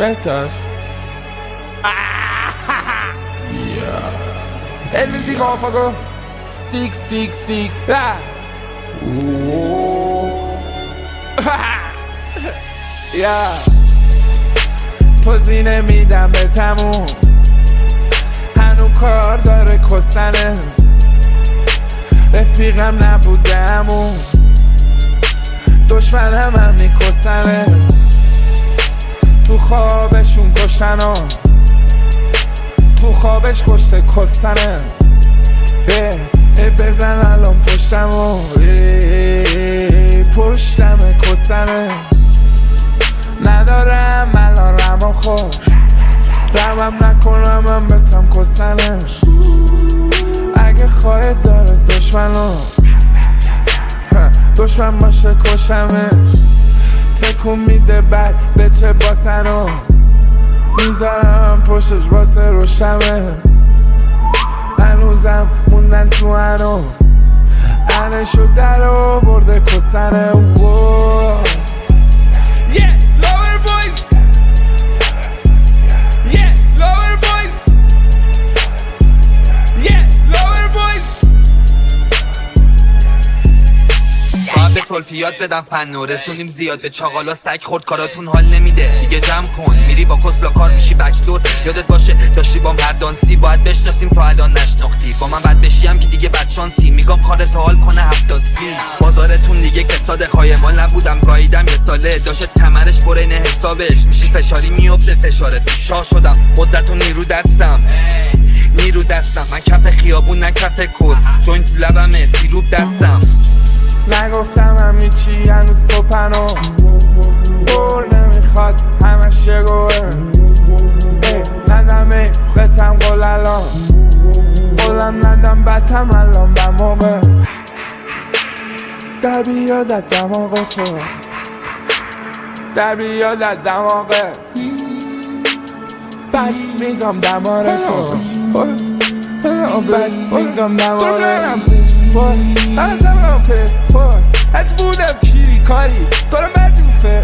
بهتاش Elvis Gófago Sticks توضیح میدم به تموم هنو کار داره کستنه رفیقم نبودم اون دشمنم هم میکسنه تو خوابشون کشتنه تو خوابش کشته کستنه بزن الان پشتمو پشتم کستنه ندارم الان رما خور رمم نکنم من بتم کستنه اگه خواهد داره دشمن باشه کشمش تکون میده بعد به چه باسنو میذارم پشتش واسه روشمه هنوزم موندن تو انشو در آورده کستنه به سلفیات بدم فن رسونیم زیاد به چاقالا سگ خورد کاراتون حال نمیده دیگه جمع کن میری با کسلا کار میشی بکدور یادت باشه داشتی بام هر دانسی باید بشناسیم تا الان نشناختی با من بد بشیم که دیگه بدشانسی میگم کارت حال کنه 70 سی بازارتون دیگه کساد خایمال نبودم گاییدم یه ساله داشت کمرش برین حسابش میشی فشاری میفته فشارت شاه شدم مدت و نیرو دستم من کف خیابون نه کف کس جوین تو لبمه سیروب دستم نگفتم همیچی هنوز تو پنو بور نمیخواد همش یه گوه ندمه بتم قول الان قولم ندم بتم الان به موقع در بیادت دماغ تو در بیادت دماغه بد میگم دمار تو بد میگم دماره از همه پیش هت بودم کیری کاری دارم مجوفه